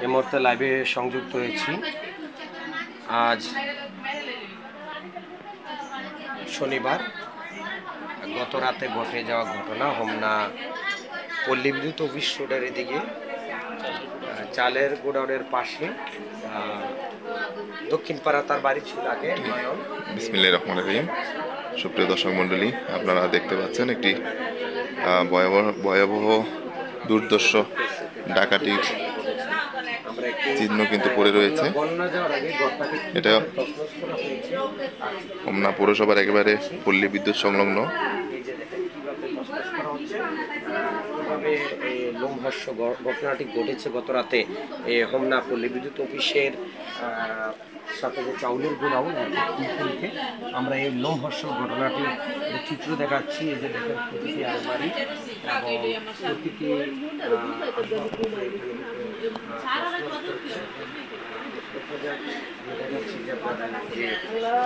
এই মুহূর্তে লাইভে সংযুক্ত হয়েছি। আজ শনিবার, গত রাতে ঘটে যাওয়া ঘটনা হোমনা পল্লী বিদ্যুৎ অফিস রোডের এদিকে চালের গোডাউনের পাশে দক্ষিণ পাড়া তার বাড়ি ছিল আগে। বিসমিল্লাহির রহমানির রহিম। সুপ্রিয় দর্শক মণ্ডলী, আপনারা দেখতে পাচ্ছেন একটি ভয়াবহ দুর্দর্শ ডাকাতির চিহ্ন কিন্তু পড়ে রয়েছে। এটা হোমনা পৌরসভার একেবারে পল্লী বিদ্যুৎ সংলগ্ন। লোমহর্ষ ঘটনাটি ঘটেছে গত রাতে হোমনা পল্লী বিদ্যুৎ অফিসের সাথে যে চাউলের গোডাউন আমরা এই লোমহর্ষ ঘটনাটি চিত্র দেখাচ্ছি। এই যে দেখেন প্রতিটি আলমারি এবং প্রতিটি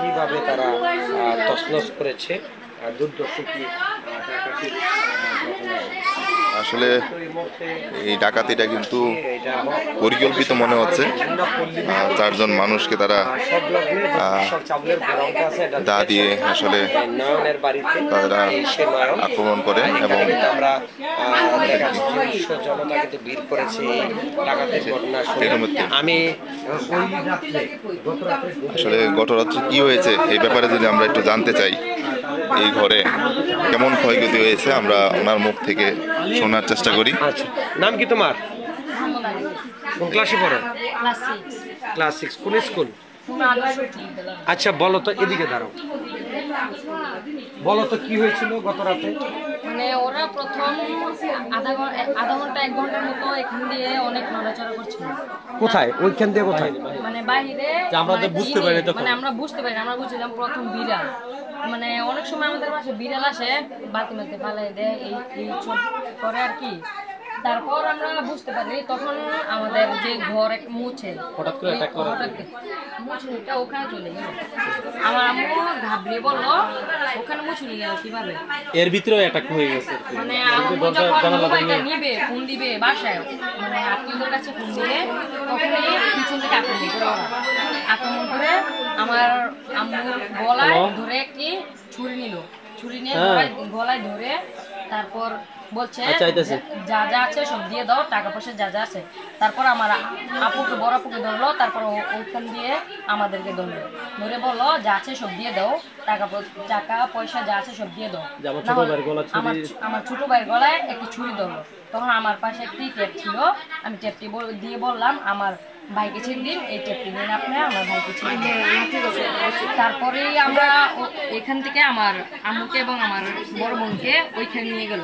কিভাবে তারা তছনছ করেছে দুর্দর্শ কি ডাকাতি। আসলে এই ডাকাতিটা কিন্তু পরিকল্পিত মনে হচ্ছে। চারজন মানুষকে তারা দা দিয়ে আসলে তারা আক্রমণ করে এবং আসলে গত রাত্রে কি হয়েছে এই ব্যাপারে যদি আমরা একটু জানতে চাই, এই ঘরে কেমন ক্ষয়ক্ষতি হয়েছে আমরা ওনার মুখ থেকে শোনার চেষ্টা করি। আচ্ছা, নাম কি তোমার? কোন ক্লাসে পড়ো? ক্লাস 6। কোন স্কুল? আচ্ছা, বলো তো, এদিকে দাঁড়াও, বলো তো কি হয়েছিল গত রাতে? মানে ওরা প্রথম আধা ঘন্টা 1 ঘন্টার মতো এখান দিয়ে অনেক নড়াচড়া করছিল। কোথায়? ওইখান দিয়ে কোথায়? মানে বাইরে আমরা বুঝতে পারি না। মানে আমরা বুঝতে পারি না, আমরা বুঝছিলাম প্রথম বিড়াল। মানে অনেক সময় আমাদের পাশে বিড়াল আসে, বাতি মাতি ফালাই দেয়, এই সব করে আর কি। তারপর আমরা বুঝতে পারি তখন আমাদের যে ঘর মুছে হঠাৎ করে মুছে ওখানে চলে গেল। আমার আম্মু ঘাবড়িয়ে বললো ওখানে মুছে নিয়ে গেল কিভাবে, এর ভিতরেও অ্যাটাক হয়ে গেছে। মানে আম্মু যখন মোবাইলটা নিবে, ফোন দিবে বাসায়, মানে আত্মীয়দের কাছে ফোন দিবে, ওখানে পিছন থেকে আক্রমণ করে আমার আম্মুর গলায় ধরে একটি ছুরি নিল। ছুরি নিয়ে গলায় ধরে তারপর বলছে যা যা আছে সব দিয়ে দাও, টাকা পয়সা যা যা আছে। তারপর আমার আপুকে, বড় আপুকে ধরলো, তারপর ওইখান দিয়ে আমাদেরকে ধরলো, ধরে বললো যা আছে সব দিয়ে দাও, টাকা পয়সা যা আছে সব দিয়ে দাও। আমার ছোট ভাইয়ের গলায় একটি ছুরি ধরলো। তখন আমার পাশে একটি টেপ ছিল, আমি টেপটি দিয়ে বললাম আমার ভাইকে ছেড়ে দিন, এই টেপটি দিন আপনি আমার ভাইকে ছেড়ে দিন। তারপরেই আমরা এখান থেকে আমার আম্মুকে এবং আমার বড় বোনকে ওইখানে নিয়ে গেল,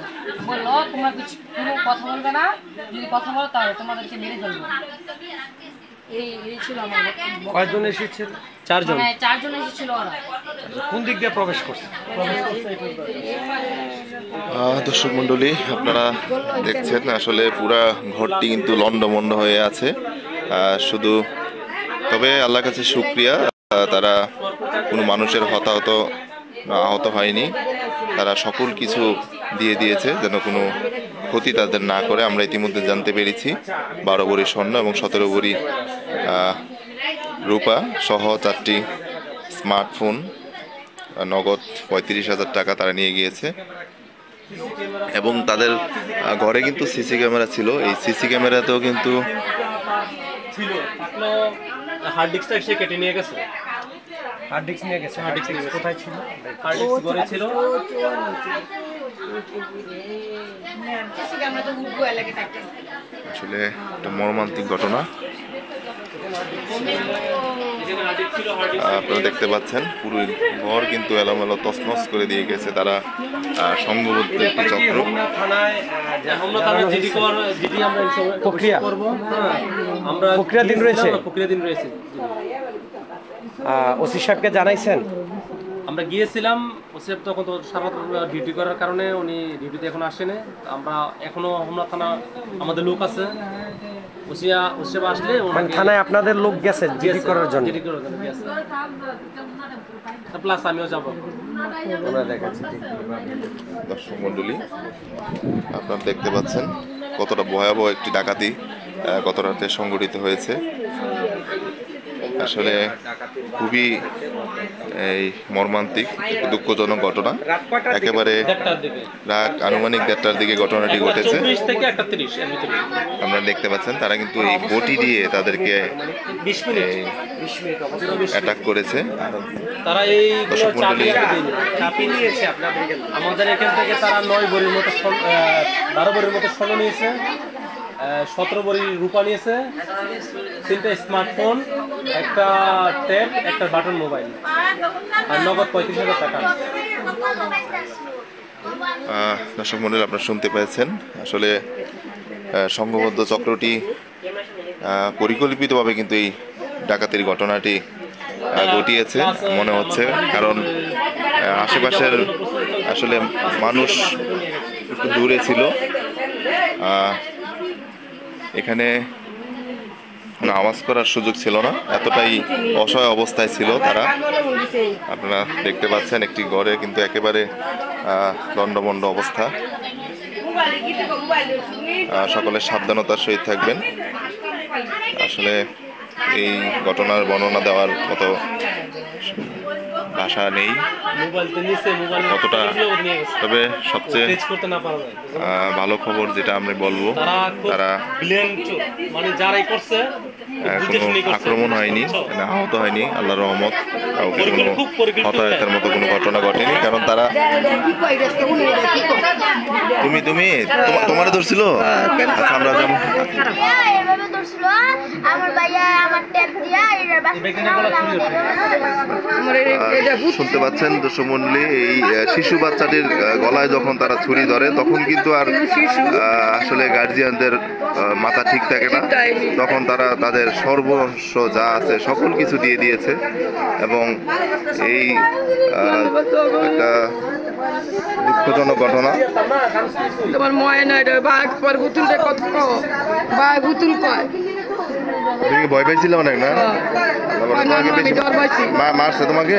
বললো তোমরা কোনো কথা বলবে না, যদি কথা বলো তাহলে তোমাদেরকে মেরে ফেলবো। এই ছিল আমার। কয়জন এসেছিল? 4 জন। হ্যাঁ, 4 জন এসেছিল। ওরা কোন দিক দিয়ে প্রবেশ করছে? দর্শক মণ্ডলী, আপনারা দেখছেন আসলে পুরা ঘরটি কিন্তু লন্ডমন্ড হয়ে আছে। শুধু তবে আল্লাহর কাছে শুকরিয়া, তারা কোনো মানুষের আহত হয়নি। তারা সকল কিছু দিয়ে দিয়েছে যেন কোনো ক্ষতি তাদের না করে। আমরা ইতিমধ্যে জানতে পেরেছি 12 ভরি স্বর্ণ এবং 17 ভরি রূপা সহ 4টি স্মার্টফোন, নগদ 35,000 টাকা তারা নিয়ে গিয়েছে। এবং তাদের ঘরে কিন্তু সিসি ক্যামেরা ছিল। এই সিসি ক্যামেরাতেও কিন্তু হার্ড ডিস্কটা সে কেটে নিয়ে গেছে। হার্ড ডিস্ক নিয়ে গেছে। হার্ড ডিস্ক কোথায় ছিল? হার্ড ডিস্ক ঘরে ছিল। আসলে একটা মর্মান্তিক ঘটনা। আপনারা দেখতে পাচ্ছেন পুরো ঘর কিন্তু এলোমেলো তছনছ করে দিয়ে গেছে তারা। সংঘবদ্ধ একটি চক্র। প্রক্রিয়া দিন রয়েছে। ওসি সাহেবকে জানাইছেন? আমরা গিয়েছিলাম, ওসি সাহেব তখন তো সারা ডিউটি করার কারণে উনি ডিউটিতে এখনো আসেনি। আমরা এখনো হোমনা থানা আমাদের লোক আছে, ওসি সাহেব আসলে থানায় আপনাদের লোক গেছে ডিউটি করার জন্য। প্লাস আমিও যাবো। দর্শক মণ্ডলী, আপনারা দেখতে পাচ্ছেন কতটা ভয়াবহ একটি ডাকাতি গত রাতে সংঘটিত হয়েছে। আসলে খুবই এই মর্মান্তিক, একটু দুঃখজনক ঘটনা। একেবারে রাত আনুমানিক 1:30টার দিকে ঘটনাটি ঘটেছে। আপনারা দেখতে পাচ্ছেন তারা কিন্তু এই বটি দিয়ে তাদেরকে অ্যাটাক করেছে। তারা এইগুলো চাপিয়ে নিয়েছে আমাদের এখান থেকে। তারা 9 ভরির মতো 12 ভরির মতো স্বর্ণ নিয়েছে, 17 ভরি রূপা নিয়েছে, 3টা স্মার্টফোন, একটা ট্যাব, একটা বাটন মোবাইল আর নগদ 35,000 টাকা। দর্শক মণ্ডলী, আপনারা শুনতে পেয়েছেন আসলে সংঘবদ্ধ চক্রটি পরিকল্পিতভাবে কিন্তু এই ডাকাতির ঘটনাটি ঘটিয়েছে মনে হচ্ছে, কারণ আশেপাশের আসলে মানুষ একটু দূরে ছিল, এখানে আওয়াজ করার সুযোগ ছিল না, এতটাই অসহায় অবস্থায় ছিল তারা। আপনারা দেখতে পাচ্ছেন একটি ঘরে কিন্তু একেবারে দণ্ডমণ্ড অবস্থা। সকলে সাবধানতার সহিত থাকবেন। আসলে এই ঘটনার বর্ণনা দেওয়ার মতো ভাষা নেই কতটা। তবে সবচেয়ে ভালো খবর যেটা আমরা বলবো, তারা কোনো আক্রমণ হয়নি, আহত হয়নি, আল্লাহর রহমত। কাউকে কোনো হতাহতের মতো কোনো ঘটনা ঘটেনি, কারণ তারা তোমারে ধরছিল। আচ্ছা, আমরা যেমন শুনতে পাচ্ছেন দর্শক মণ্ডলী, এই শিশু বাচ্চাটির গলায় যখন তারা ছুরি ধরে তখন কিন্তু আর আসলে গার্জিয়ানদের মাথা ঠিক থাকে না, তখন তারা তাদের সর্বস্ব যা আছে সকল কিছু দিয়ে দিয়েছে। এবং এই একটা দুঃখজনক ঘটনা। তোমার ময়না বাঘ পর বুতুলটা কত বাঘ বুতুল কয়। তুমি ভয় পাইছিলে অনেক না? মারছে তোমাকে?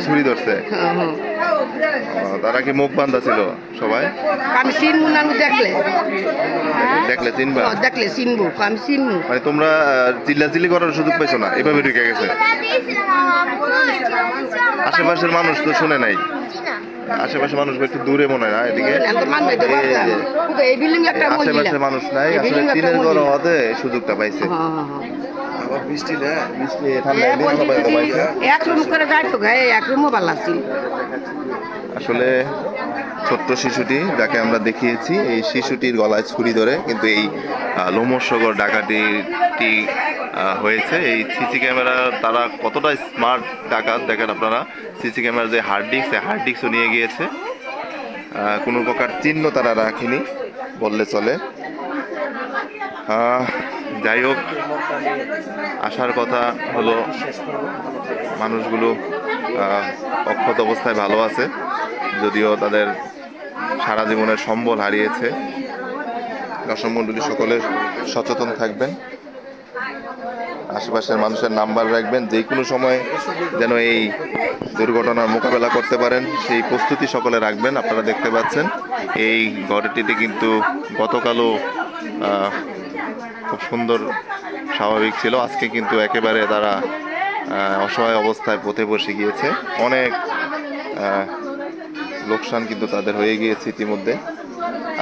ছুরি ধরছে? তারা কি মুখ বান্ধা ছিল সবাই? আমি চিনবো না, দেখলে চিনবা? দেখলে চিনবো, আমি চিনবো। মানে তোমরা চিল্লাচিল্লি করার সুযোগ পাইছো না, এভাবে ঢুকে গেছে? আশেপাশের মানুষ তো শুনে নাই, আশেপাশের মানুষ একটু দূরে মনে হয় এদিকে, আশেপাশের মানুষ নাই, আসলে চীনের ঘর হওয়াতে সুযোগটা পাইছে। আসলে ছোট্ট শিশুটি যাকে আমরা দেখিয়েছি, এই শিশুটির গলায় ছুরি ধরে কিন্তু এই লোমহর্ষকর ডাকাতিটি হয়েছে। এই সিসি ক্যামেরা তারা কতটা স্মার্ট ডাকাত দেখেন আপনারা। সিসি ক্যামেরার যে হার্ড ডিস্ক, সেই হার্ড ডিস্কও নিয়ে গিয়েছে। কোনো প্রকার চিহ্ন তারা রাখেনি বললে চলে। যাই হোক, আসার কথা হলো মানুষগুলো অক্ষত অবস্থায় ভালো আছে, যদিও তাদের সারা জীবনের সম্বল হারিয়েছে। দর্শক মণ্ডলী সকলে সচেতন থাকবেন, আশেপাশের মানুষের নাম্বার রাখবেন, যে কোনো সময় যেন এই দুর্ঘটনার মোকাবেলা করতে পারেন সেই প্রস্তুতি সকলে রাখবেন। আপনারা দেখতে পাচ্ছেন এই ঘরটিতে কিন্তু গতকালও খুব সুন্দর স্বাভাবিক ছিল, আজকে কিন্তু একেবারে তারা অসহায় অবস্থায় পথে বসে গিয়েছে। অনেক লোকসান কিন্তু তাদের হয়ে গিয়েছে ইতিমধ্যে।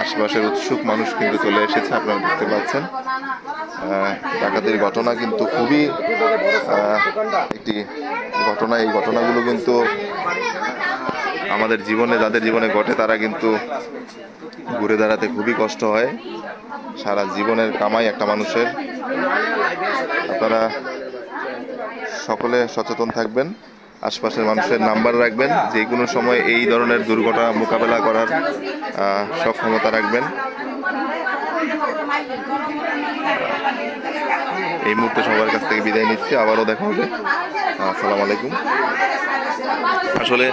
আশেপাশের উৎসুক মানুষ কিন্তু চলে এসেছে, আপনারা দেখতে পাচ্ছেন। ডাকাতির ঘটনা কিন্তু খুবই একটি ঘটনা। এই ঘটনাগুলো কিন্তু আমাদের জীবনে, যাদের জীবনে ঘটে তারা কিন্তু ঘুরে দাঁড়াতে খুবই কষ্ট হয়। সারা জীবনের কামাই একটা মানুষের। আপনারা সকলে সচেতন থাকবেন, আশপাশের মানুষের নাম্বার রাখবেন, যে কোনো সময় এই ধরনের দুর্ঘটনা মোকাবেলা করার সক্ষমতা রাখবেন। এই মুহূর্তে সবার কাছ থেকে বিদায় নিচ্ছি, আবারও দেখা হবে। আসসালামু আলাইকুম। আসলে